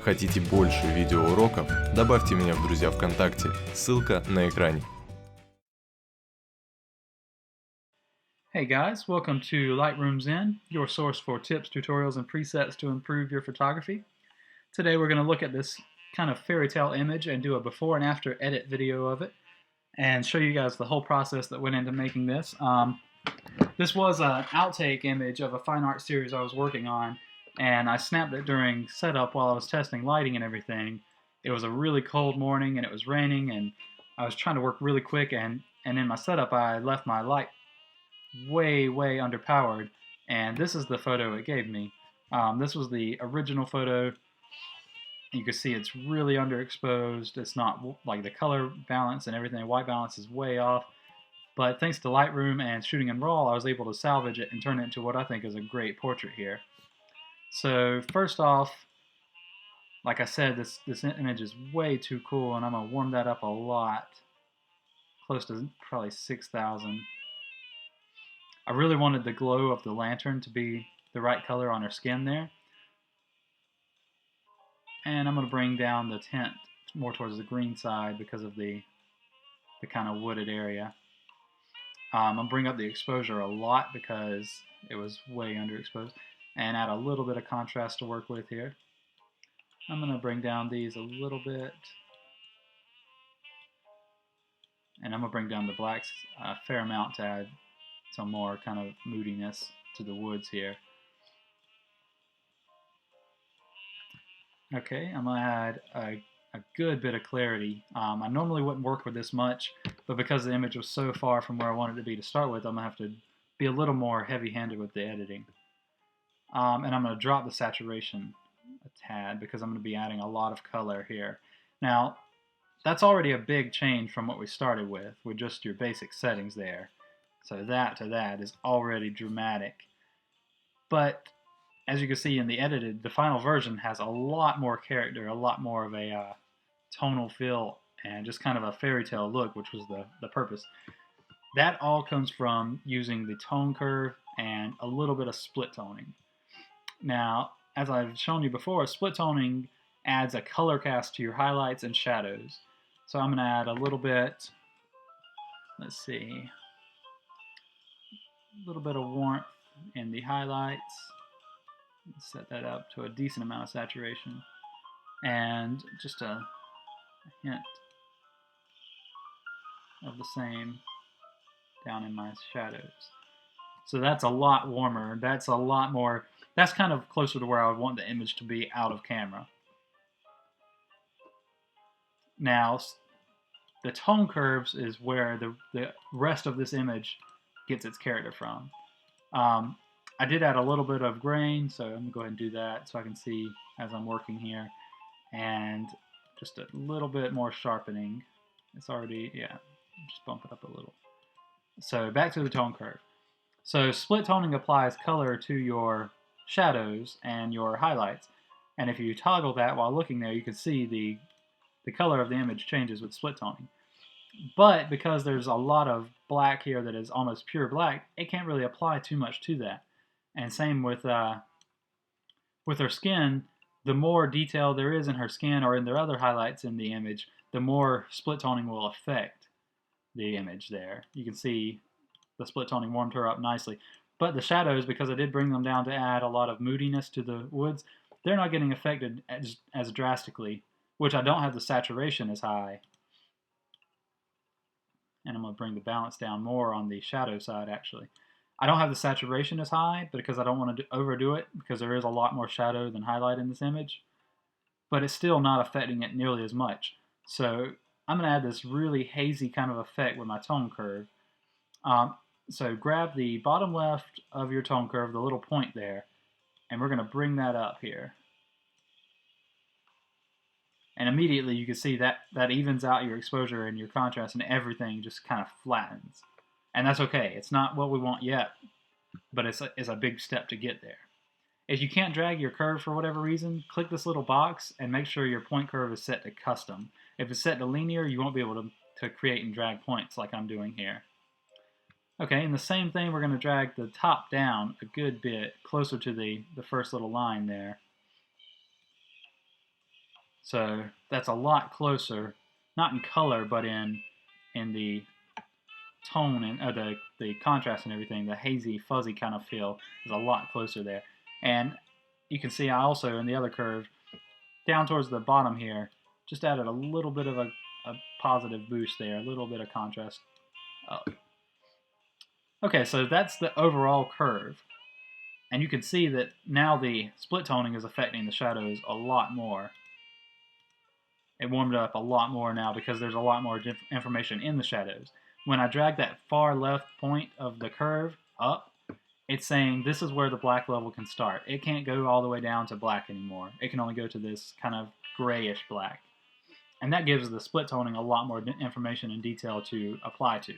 Хотите больше видеоуроков? Добавьте меня в друзья ВКонтакте. Ссылка на экране. Hey guys, welcome to Lightroom Zen, your source for tips, tutorials, and presets to improve your photography. Today we're going to look at this kind of fairy tale image and do a before and after edit video of it and show you guys the whole process that went into making this. This was an outtake image of a fine art series I was working on, and I snapped it during setup while I was testing lighting and everything. It was a really cold morning and it was raining, and I was trying to work really quick, and in my setup I left my light way underpowered, and this is the photo it gave me. This was the original photo. You can see it's really underexposed. It's not like the color balance and everything, white balance is way off. But thanks to Lightroom and shooting in RAW, I was able to salvage it and turn it into what I think is a great portrait here. So first off, like I said, this image is way too cool, and I'm going to warm that up a lot, close to probably 6,000. I really wanted the glow of the lantern to be the right color on her skin there. And I'm going to bring down the tint more towards the green side because of the kind of wooded area. I'm going to bring up the exposure a lot because it was way underexposed, and add a little bit of contrast to work with here. I'm going to bring down these a little bit, and I'm going to bring down the blacks a fair amount to add some more kind of moodiness to the woods here. Okay, I'm going to add a good bit of clarity. I normally wouldn't work with this much, but because the image was so far from where I wanted it to be to start with, I'm going to have to be a little more heavy-handed with the editing. And I'm going to drop the saturation a tad because I'm going to be adding a lot of color here. Now, that's already a big change from what we started with just your basic settings there. So that to that is already dramatic. But as you can see in the final version has a lot more character, a lot more of a tonal feel, and just kind of a fairy tale look, which was the purpose. That all comes from using the tone curve and a little bit of split toning. Now, as I've shown you before, split toning adds a color cast to your highlights and shadows. So I'm going to add a little bit, let's see, a little bit of warmth in the highlights. Set that up to a decent amount of saturation. And just a hint of the same down in my shadows. So that's a lot warmer. That's a lot more, that's kind of closer to where I would want the image to be out of camera. Now, the tone curves is where the rest of this image gets its character from. I did add a little bit of grain, so I'm going to go ahead and do that so I can see as I'm working here. And just a little bit more sharpening. It's already, yeah, just bump it up a little. So back to the tone curve. So split toning applies color to your shadows and your highlights. And if you toggle that while looking there, you can see the color of the image changes with split toning. But because there's a lot of black here that is almost pure black, it can't really apply too much to that. And same with her skin. The more detail there is in her skin or in their other highlights in the image, the more split toning will affect the image there. You can see the split toning warmed her up nicely. But the shadows, because I did bring them down to add a lot of moodiness to the woods, they're not getting affected as drastically, which I don't have the saturation as high. And I'm going to bring the balance down more on the shadow side, actually. I don't have the saturation as high because I don't want to overdo it, because there is a lot more shadow than highlight in this image. But it's still not affecting it nearly as much. So I'm going to add this really hazy kind of effect with my tone curve. So grab the bottom left of your tone curve, the little point there, and we're going to bring that up here. And immediately you can see that evens out your exposure and your contrast, and everything just kind of flattens. And that's okay. It's not what we want yet, but it's a big step to get there. If you can't drag your curve for whatever reason, click this little box and make sure your point curve is set to custom. If it's set to linear, you won't be able to create and drag points like I'm doing here. Okay, and the same thing, we're going to drag the top down a good bit closer to the first little line there. So that's a lot closer, not in color, but in the tone and the contrast and everything. The hazy, fuzzy kind of feel is a lot closer there. And you can see I also, in the other curve, down towards the bottom here, just added a little bit of a positive boost there, a little bit of contrast up. Okay, so that's the overall curve. And you can see that now the split toning is affecting the shadows a lot more. It warmed up a lot more now because there's a lot more information in the shadows. When I drag that far left point of the curve up, it's saying this is where the black level can start. It can't go all the way down to black anymore. It can only go to this kind of grayish black. And that gives the split toning a lot more information and detail to apply to.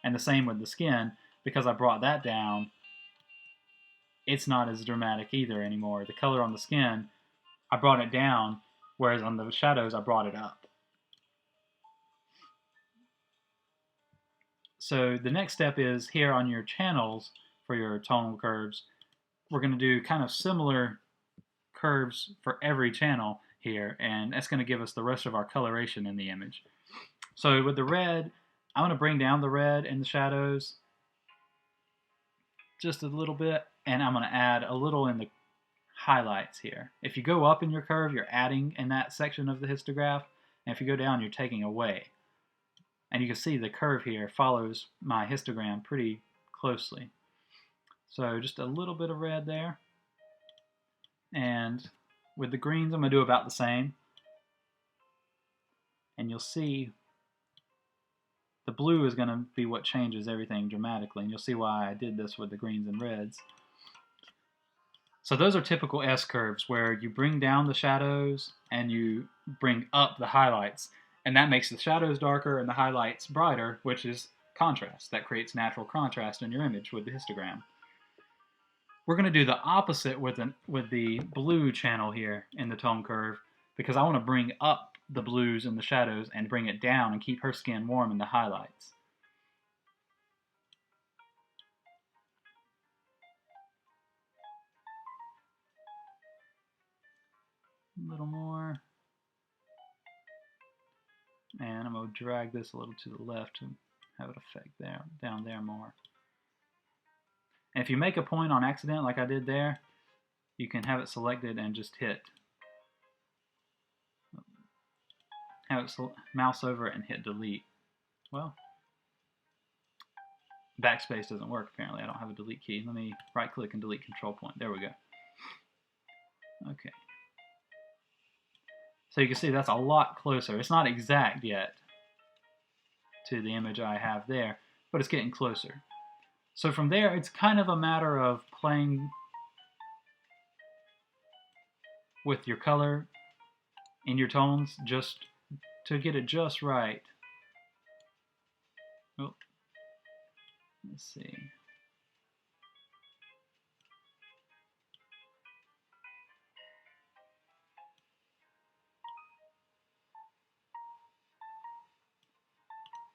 And the same with the skin, because I brought that down, it's not as dramatic either anymore. The color on the skin, I brought it down, whereas on the shadows, I brought it up. So the next step is here on your channels for your tonal curves, we're going to do kind of similar curves for every channel here, and that's going to give us the rest of our coloration in the image. So with the red, I'm going to bring down the red in the shadows just a little bit, and I'm going to add a little in the highlights here. If you go up in your curve, you're adding in that section of the histograph, and if you go down, you're taking away. And you can see the curve here follows my histogram pretty closely. So just a little bit of red there. And with the greens, I'm going to do about the same. And you'll see the blue is going to be what changes everything dramatically. And you'll see why I did this with the greens and reds. So those are typical S curves where you bring down the shadows and you bring up the highlights. And that makes the shadows darker and the highlights brighter, which is contrast. That creates natural contrast in your image with the histogram. We're going to do the opposite with the blue channel here in the tone curve, because I want to bring up the blues in the shadows and bring it down and keep her skin warm in the highlights. A little more. And I'm going to drag this a little to the left to have it affect there, down there more. And if you make a point on accident like I did there, you can have it selected and just have it mouse over it and hit delete. Well, backspace doesn't work apparently. I don't have a delete key. Let me right click and delete control point. There we go. Okay. So you can see that's a lot closer. It's not exact yet to the image I have there, but it's getting closer. So from there, it's kind of a matter of playing with your color in your tones just to get it just right. Oh, let's see.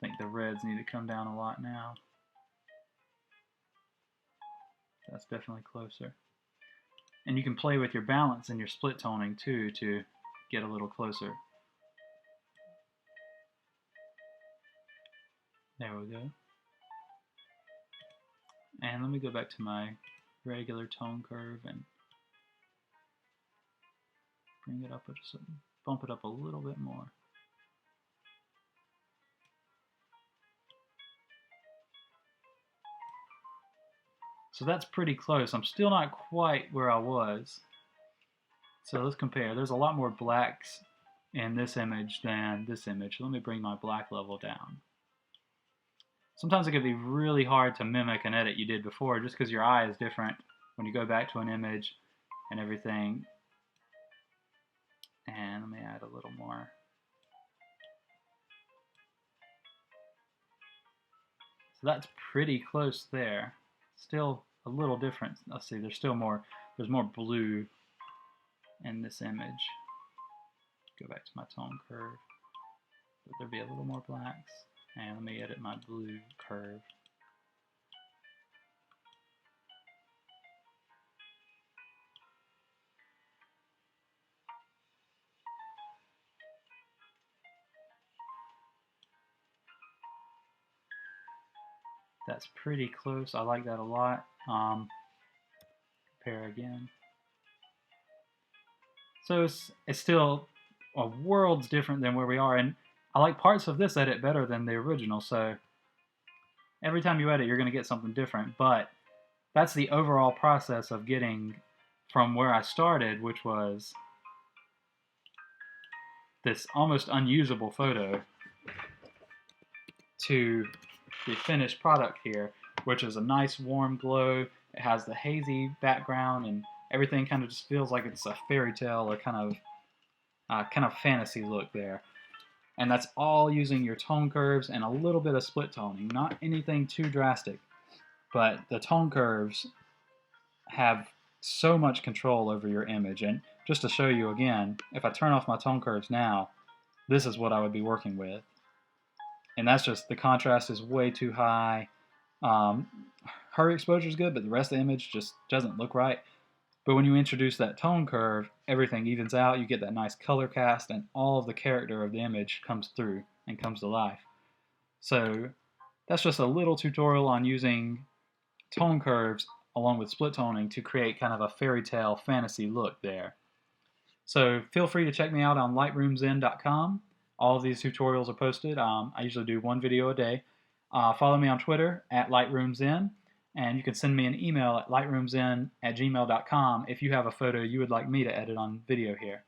I think the reds need to come down a lot now. That's definitely closer. And you can play with your balance and your split toning too to get a little closer. There we go. And let me go back to my regular tone curve and bring it up, just bump it up a little bit more. So that's pretty close. I'm still not quite where I was. So let's compare. There's a lot more blacks in this image than this image. Let me bring my black level down. Sometimes it can be really hard to mimic an edit you did before just because your eye is different when you go back to an image and everything. And let me add a little more. So that's pretty close there. Still a little different. Let's see, there's more blue in this image. Go back to my tone curve. But there'll be a little more blacks. And let me edit my blue curve. That's pretty close. I like that a lot. Compare again. So it's still a world's different than where we are, and I like parts of this edit better than the original, so every time you edit you're going to get something different, but that's the overall process of getting from where I started, which was this almost unusable photo, to the finished product here, which is a nice warm glow. It has the hazy background and everything kind of just feels like it's a fairy tale or kind of fantasy look there. And that's all using your tone curves and a little bit of split toning. Not anything too drastic, but the tone curves have so much control over your image. And just to show you again, if I turn off my tone curves now, this is what I would be working with. And that's just, the contrast is way too high. Her exposure is good, but the rest of the image just doesn't look right. But when you introduce that tone curve, everything evens out. You get that nice color cast, and all of the character of the image comes through and comes to life. So that's just a little tutorial on using tone curves along with split toning to create kind of a fairy tale fantasy look there. So feel free to check me out on lightroomzen.com. All of these tutorials are posted. I usually do one video a day. Follow me on Twitter at lightroomzen. And you can send me an email at lightroomzen@gmail.com if you have a photo you would like me to edit on video here.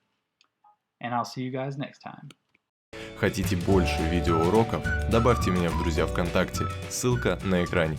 And I'll see you guys next time. Хотите больше видеоуроков? Добавьте меня в друзья ВКонтакте. Ссылка на экране.